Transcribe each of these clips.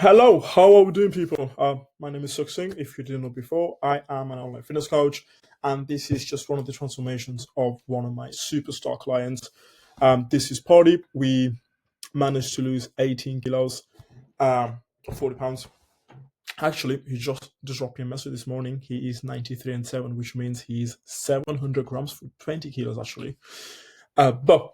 Hello, how are we doing, people? My name is Suksing. If you didn't know before, I am an online fitness coach, and this is just one of the transformations of one of my superstar clients. This is Pardeep. We managed to lose 18 kilos, 40 pounds. Actually, he just dropped me a message this morning. He is 93 and 7, which means he's 700 grams for 20 kilos, actually. But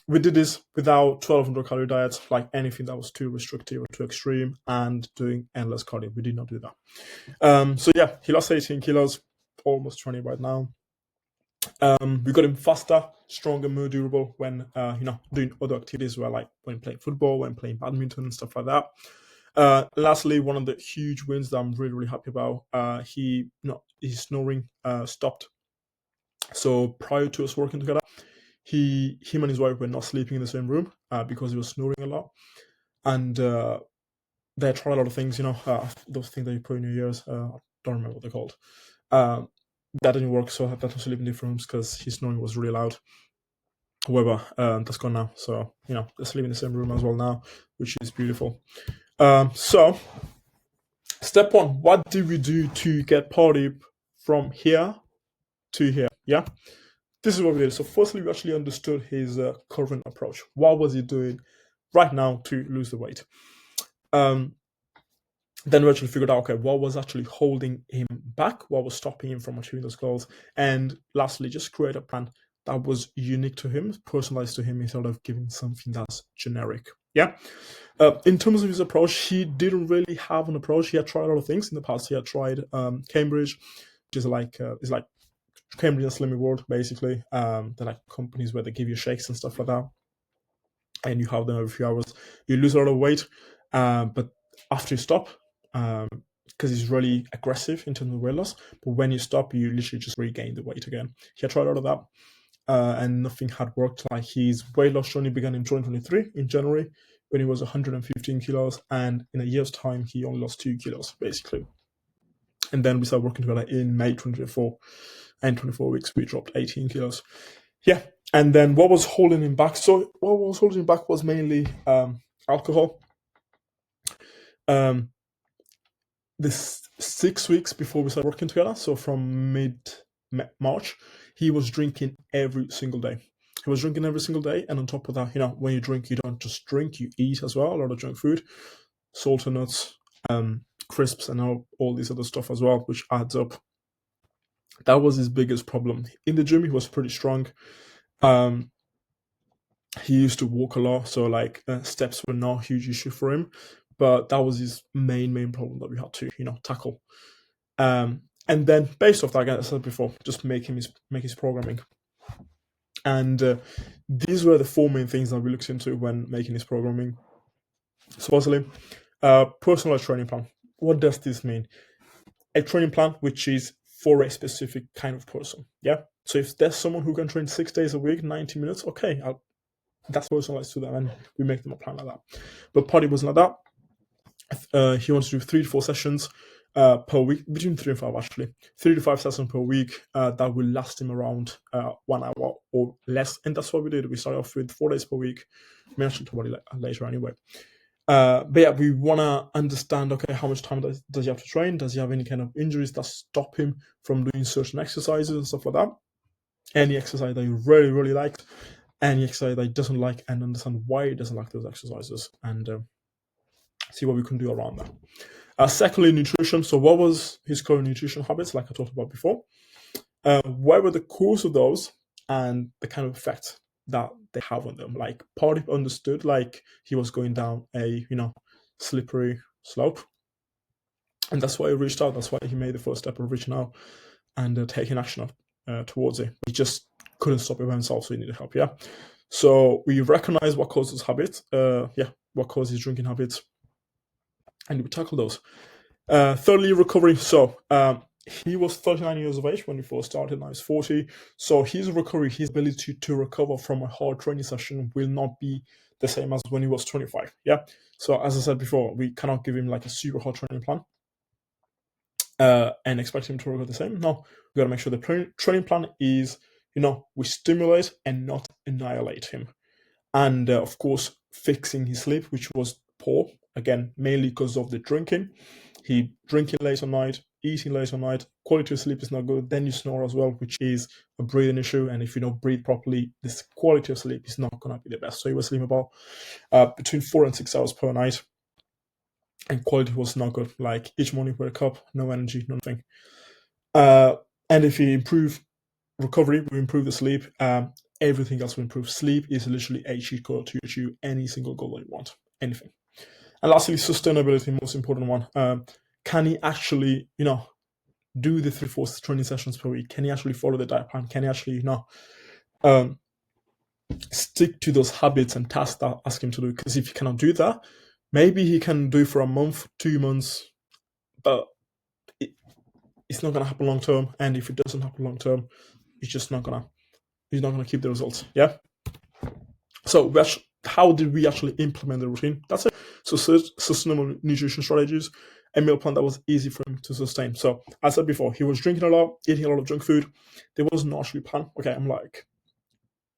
we did this without 1200 calorie diets, like anything that was too restrictive or too extreme, and doing endless cardio. We did not do that. So yeah, he lost 18 kilos, almost 20 right now. We got him faster, stronger, more durable when doing other activities, where like when playing football, when playing badminton and stuff like that. Lastly, one of the huge wins that I'm really, really happy about, his snoring stopped. So prior to us working together, him and his wife were not sleeping in the same room because he was snoring a lot. And they tried a lot of things, those things that you put in your ears. I don't remember what they're called. That didn't work, so I had to sleep in different rooms because his snoring was really loud. However, that's gone now. So, they sleep in the same room as well now, which is beautiful. So, step one, what did we do to get Pardeep from here to here? Yeah? This is what we did. So firstly, we actually understood his current approach. What was he doing right now to lose the weight? Then we actually figured out, okay, what was actually holding him back? What was stopping him from achieving those goals? And lastly, just create a plan that was unique to him, personalized to him, instead of giving something that's generic. Yeah. In terms of his approach, he didn't really have an approach. He had tried a lot of things in the past. He had tried Cambridge, which is like Cambridge and Slimming World, basically. They're like companies where they give you shakes and stuff like that, and you have them every few hours. You lose a lot of weight, but after you stop, because it's really aggressive in terms of weight loss, but when you stop, you literally just regain the weight again. He had tried all of that, and nothing had worked. Like, his weight loss journey began in 2023, in January, when he was 115 kilos, and in a year's time, he only lost 2 kilos, basically. And then we started working together in May 2024, and 24 weeks, we dropped 18 kilos. Yeah. And then what was holding him back? So what was holding him back was mainly alcohol. This 6 weeks before we started working together, so from mid-March, he was drinking every single day. He was drinking every single day, and on top of that, when you drink, you don't just drink, you eat as well, a lot of junk food, salted nuts, crisps, and all this other stuff as well, which adds up. That was his biggest problem. In the gym, he was pretty strong. He used to walk a lot, so like steps were not a huge issue for him, but that was his main problem that we had to tackle. And then based off that, like I said before, just make his programming. And these were the 4 main things that we looked into when making his programming. So firstly, personalized training plan. What does this mean? A training plan which is for a specific kind of person. Yeah. So if there's someone who can train 6 days a week, 90 minutes, okay, that's personalized to them, and we make them a plan like that. But Party wasn't like that. He wants to do 3 to 4 sessions per week, between 3 and 5 actually. 3 to 5 sessions per week that will last him around 1 hour or less. And that's what we did. We started off with 4 days per week. We actually talk about it later anyway. But yeah, we want to understand, okay, how much time does he have to train? Does he have any kind of injuries that stop him from doing certain exercises and stuff like that? Any exercise that you really, really like, any exercise that he doesn't like, and understand why he doesn't like those exercises, and see what we can do around that. Secondly, nutrition. So what was his current nutrition habits, like I talked about before? What were the cause of those, and the kind of effect that they have on them? Like, Pardeep understood, like, he was going down a slippery slope, and that's why he reached out. That's why he made the first step of reaching out and taking action towards it. He just couldn't stop it by himself, so he needed help. Yeah. So we recognize what causes habits. What causes drinking habits, and we tackle those. Thirdly, recovery. So he was 39 years of age when he first started. Now he's 40. So his recovery, his ability to recover from a hard training session will not be the same as when he was 25. Yeah. So as I said before, we cannot give him like a super hard training plan and expect him to recover the same. No, we got to make sure the training plan is, we stimulate and not annihilate him. And of course, fixing his sleep, which was poor again, mainly because of the drinking. He drinking late at night, eating late at night, quality of sleep is not good. Then you snore as well, which is a breathing issue. And if you don't breathe properly, this quality of sleep is not going to be the best. So he was sleeping about between 4 and 6 hours per night, and quality was not good. Like each morning, wake up, no energy, nothing. And if you improve recovery, we improve the sleep. Everything else will improve. Sleep is literally a cheat code to achieve any single goal that you want, anything. And lastly, sustainability, most important one. Can he actually, do the 3-4 training sessions per week? Can he actually follow the diet plan? Can he actually, stick to those habits and tasks that I ask him to do? Because if he cannot do that, maybe he can do it for a month, 2 months, but it's not gonna happen long term. And if it doesn't happen long term, it's just not gonna. He's not gonna keep the results. Yeah. So how did we actually implement the routine? That's it. So sustainable nutrition strategies, a meal plan that was easy for him to sustain. So as I said before, he was drinking a lot, eating a lot of junk food. There was no actually plan. Okay, I'm like,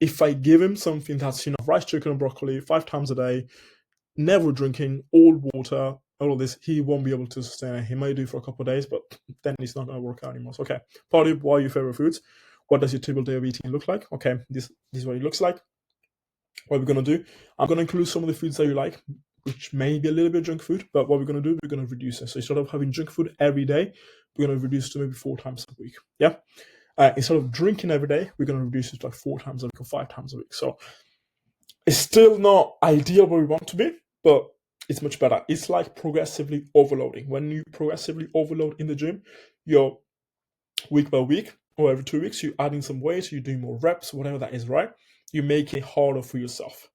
if I give him something that's rice, chicken, and broccoli 5 times a day, never drinking, all water, all of this, he won't be able to sustain it. He might do it for a couple of days, but then it's not going to work out anymore. So, okay, Pardeep, what are your favorite foods? What does your typical day of eating look like? Okay, this is what it looks like. What we're going to do, I'm going to include some of the foods that you like, which may be a little bit junk food, but what we're going to do, we're going to reduce it. So instead of having junk food every day, we're going to reduce to maybe 4 times a week. Yeah. Instead of drinking every day, we're going to reduce it to like 4 times a week or 5 times a week. So it's still not ideal where we want to be, but it's much better. It's like progressively overloading. When you progressively overload in the gym, you're week by week or every 2 weeks, you're adding some weight, you're doing more reps, whatever that is, right? You make it harder for yourself.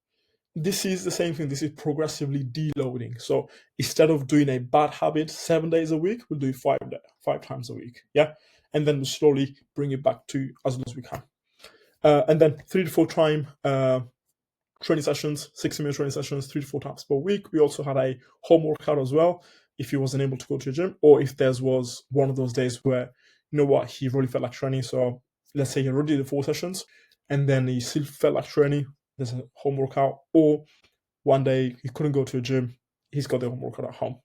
This is the same thing. This is progressively deloading. So instead of doing a bad habit 7 days a week, we'll do 5 times a week. Yeah. And then we'll slowly bring it back to as low as we can. And then 3 to 4 time training sessions, 60-minute training sessions, 3 to 4 times per week. We also had a home workout as well if he wasn't able to go to the gym, or if there was one of those days where, he really felt like training. So let's say he already did 4 sessions and then he still felt like training. There's a home workout, or one day he couldn't go to the gym. He's got the home workout at home.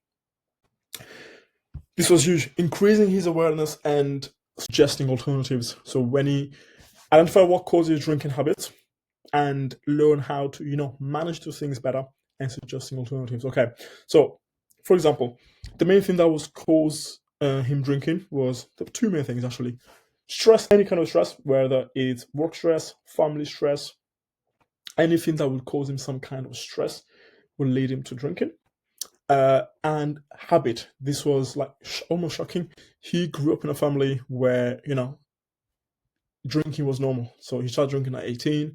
This was huge, increasing his awareness and suggesting alternatives. So when he identified what causes drinking habits and learn how to, manage those things better and suggesting alternatives. Okay. So for example, the main thing that was cause him drinking was the 2 main things actually. Stress, any kind of stress, whether it's work stress, family stress, anything that would cause him some kind of stress will lead him to drinking. And habit. This was like almost shocking. He grew up in a family where, drinking was normal. So he started drinking at 18,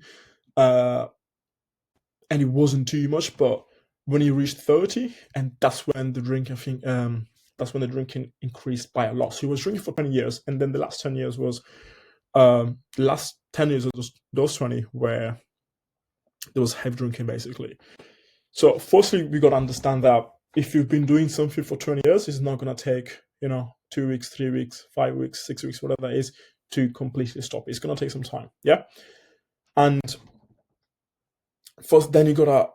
and it wasn't too much. But when he reached 30, and that's when the drinking increased by a lot. So he was drinking for 20 years, and then the last 10 years was the last 10 years of those 20 where there was heavy drinking basically. So firstly, we got to understand that if you've been doing something for 20 years, it's not going to take 2 weeks, 3 weeks, 5 weeks, 6 weeks, whatever that is, to completely stop. It's going to take some time. Yeah. And first, then you got to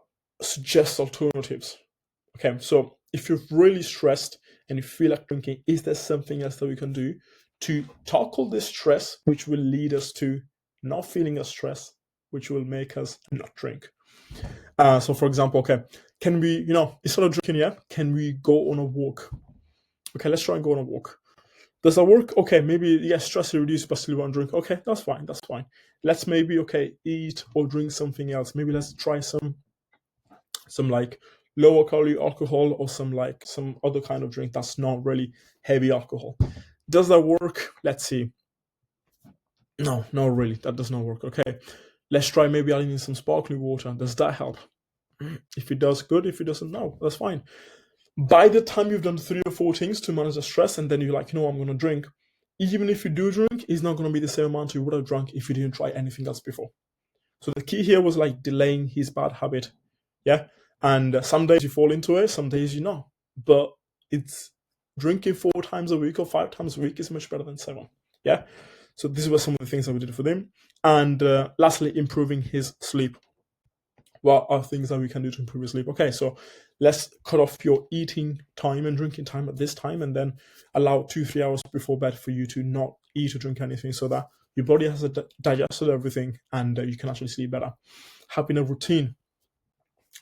suggest alternatives. Okay. So if you're really stressed and you feel like drinking, is there something else that we can do to tackle this stress, which will lead us to not feeling as stressed, which will make us not drink? So for example, okay, can we, instead of drinking, can we go on a walk? Okay, let's try and go on a walk. Does that work? Okay, maybe, stress is reduced, but still want to drink. Okay, that's fine. Let's maybe, eat or drink something else. Maybe let's try some like lower calorie alcohol or some other kind of drink that's not really heavy alcohol. Does that work? Let's see. No, not really. That does not work. Okay, let's try maybe adding in some sparkling water. Does that help? If it does, good. If it doesn't, no, that's fine. By the time you've done 3 or 4 things to manage the stress, and then you're like, I'm going to drink. Even if you do drink, it's not going to be the same amount you would have drunk if you didn't try anything else before. So the key here was like delaying his bad habit. Yeah. And some days you fall into it, some days you know. But it's drinking 4 times a week or 5 times a week is much better than 7. Yeah. So these were some of the things that we did for them. And lastly, improving his sleep. What are things that we can do to improve his sleep? Okay, so let's cut off your eating time and drinking time at this time, and then allow 2-3 hours before bed for you to not eat or drink anything, so that your body has digested everything, and you can actually sleep better. Having a routine,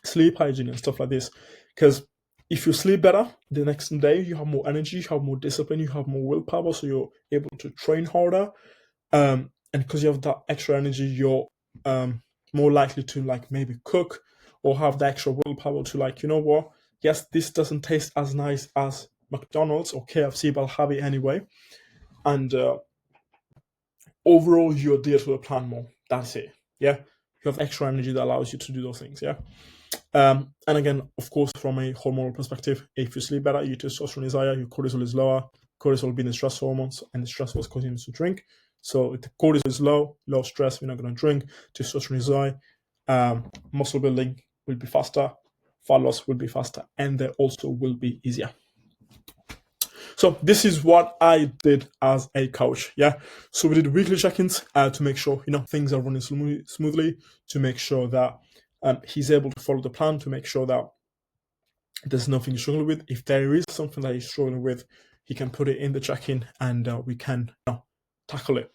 sleep hygiene, and stuff like this, because if you sleep better the next day, you have more energy, you have more discipline, you have more willpower, so you're able to train harder. And because you have that extra energy, you're more likely to like maybe cook or have the extra willpower to like, you know what? Yes, this doesn't taste as nice as McDonald's or KFC, but I'll have it anyway. And overall, you adhere to the plan more. That's it. Yeah, you have extra energy that allows you to do those things. Yeah. And again, of course, from a hormonal perspective, if you sleep better, your testosterone is higher, your cortisol is lower. Cortisol being the stress hormones, and the stress was causing you to drink. So if the cortisol is low stress, we're not going to drink. Testosterone is high. Muscle building will be faster. Fat loss will be faster, and they also will be easier. So this is what I did as a coach. Yeah. So we did weekly check-ins to make sure things are running smoothly, to make sure that he's able to follow the plan, to make sure that there's nothing he's struggling with. If there is something that he's struggling with, he can put it in the check-in, and we can tackle it.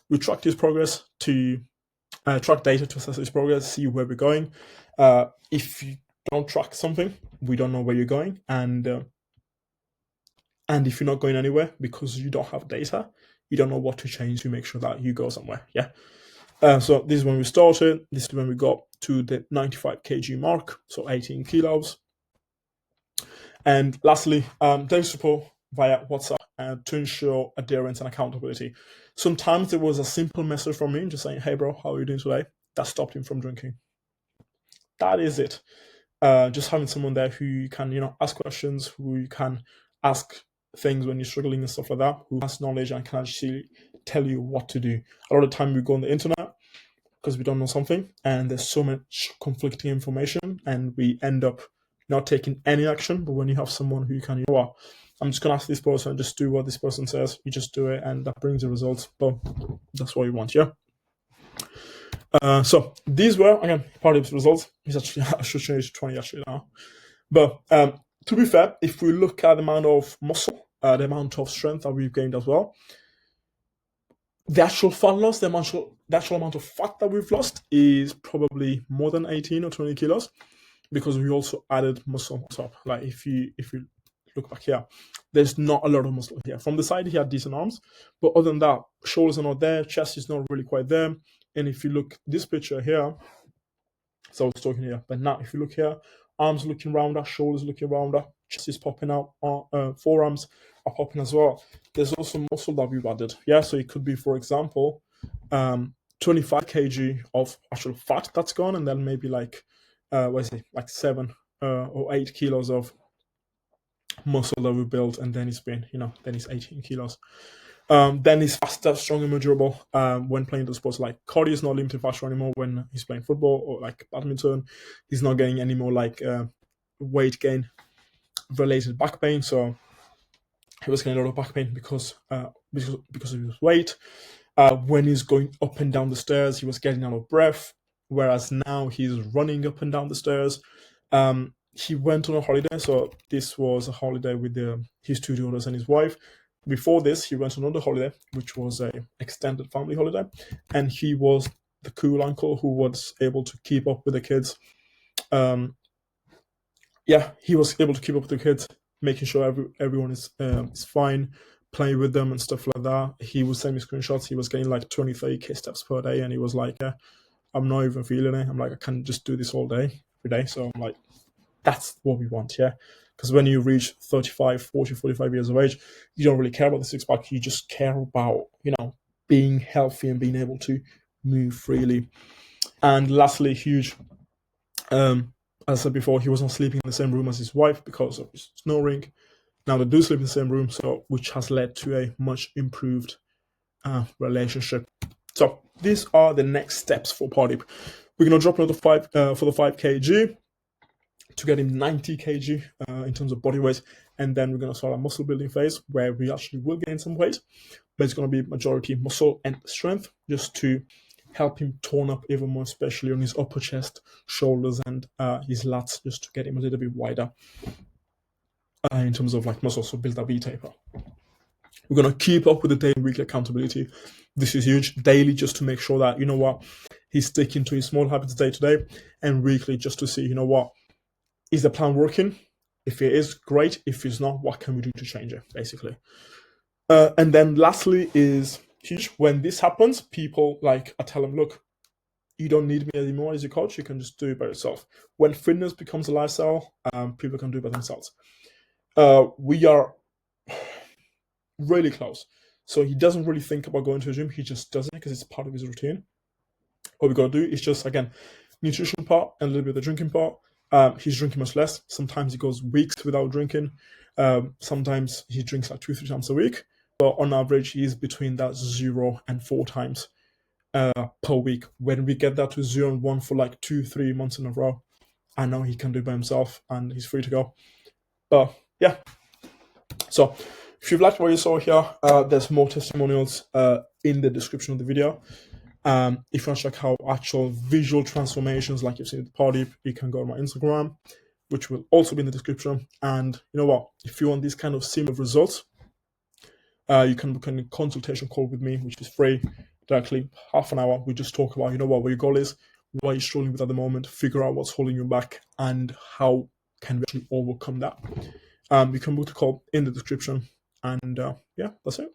We track his progress to track data to assess his progress, see where we're going. If you don't track something, we don't know where you're going, and if you're not going anywhere because you don't have data, you don't know what to change to make sure that you go somewhere. Yeah. So this is when we started. This is when we got to the 95 kg mark, so 18 kilos. And lastly, daily support via WhatsApp to ensure adherence and accountability. Sometimes there was a simple message from me just saying, "Hey bro, how are you doing today?" That stopped him from drinking. That is it. Just having someone there who you can, ask questions, who you can ask things when you're struggling and stuff like that, who has knowledge and can actually tell you what to do. A lot of the time we go on the internet because we don't know something, and there's so much conflicting information, and we end up not taking any action. But when you have someone who you can, I'm just going to ask this person, just do what this person says, you just do it, and that brings the results. But that's what you want, yeah? So these were, again, Pardeep's results. He's actually, I should change to 20 actually now. But to be fair, if we look at the amount of muscle, the amount of strength that we've gained as well, the actual fat loss, the actual amount of fat that we've lost is probably more than 18 or 20 kilos, because we also added muscle on top. Like if you look back here, there's not a lot of muscle here. From the side, he had decent arms, but other than that, shoulders are not there, chest is not really quite there. And if you look this picture here, so I was talking here, but now if you look here, arms looking rounder, shoulders looking rounder, chest is popping out, forearms are popping as well. There's also muscle that we've added. Yeah, so it could be, for example, 25 kg of actual fat that's gone, and then maybe like 7 or 8 kilos of muscle that we built, and then it's been, then it's 18 kilos. Then he's faster, stronger, more durable when playing the sports. Like cardio is not limited faster anymore when he's playing football or like badminton. He's not getting any more like weight gain related back pain. So he was getting a lot of back pain because of his weight. When he's going up and down the stairs, he was getting out of breath. Whereas now he's running up and down the stairs. He went on a holiday. So this was a holiday with his 2 daughters and his wife. Before this, he went on another holiday, which was a extended family holiday, and he was the cool uncle who was able to keep up with the kids. He was able to keep up with the kids, making sure everyone is fine, playing with them and stuff like that. He was sending me screenshots. He was getting like 20, 30k steps per day, and he was like, "Yeah, I'm not even feeling it. I'm like, I can't just do this all day, every day." So I'm like, that's what we want, yeah? Because when you reach 35, 40, 45 years of age, you don't really care about the six-pack. You just care about, being healthy and being able to move freely. And lastly, huge, as I said before, he wasn't sleeping in the same room as his wife because of his snoring. Now they do sleep in the same room, so which has led to a much improved relationship. So these are the next steps for Pardeep. We're going to drop another 5 for the 5 kg. To get him 90 kg in terms of body weight, and then we're going to start a muscle building phase where we actually will gain some weight, but it's going to be majority muscle and strength, just to help him tone up even more, especially on his upper chest, shoulders, and his lats, just to get him a little bit wider in terms of like muscles, so build that V taper. We're going to keep up with the daily and weekly accountability. This is huge. Daily, just to make sure that, you know what, he's sticking to his small habits day to day, and weekly, just to see, you know what, is the plan working? If it is, great. If it's not, what can we do to change it, basically? And then lastly is huge. When this happens, people like, I tell them, look, you don't need me anymore as your coach. You can just do it by yourself. When fitness becomes a lifestyle, people can do it by themselves. We are really close. So he doesn't really think about going to a gym. He just does it because it's part of his routine. What we got to do is just, again, nutrition part and a little bit of the drinking part. He's drinking much less. Sometimes he goes weeks without drinking. Sometimes he drinks like 2-3 times a week. But on average, he's between that 0 and 4 times per week. When we get that to 0 and 1 for like 2-3 months in a row, I know he can do it by himself and he's free to go. But yeah. So if you've liked what you saw here, there's more testimonials in the description of the video. If you want to check out actual visual transformations like you've seen with Pardeep, you can go on my Instagram, which will also be in the description. And you know what? If you want these kind of similar results, you can book a consultation call with me, which is free, directly, half an hour. We just talk about, you know what your goal is, what you're struggling with at the moment, figure out what's holding you back, and how can we actually overcome that. You can book the call in the description. And yeah, that's it.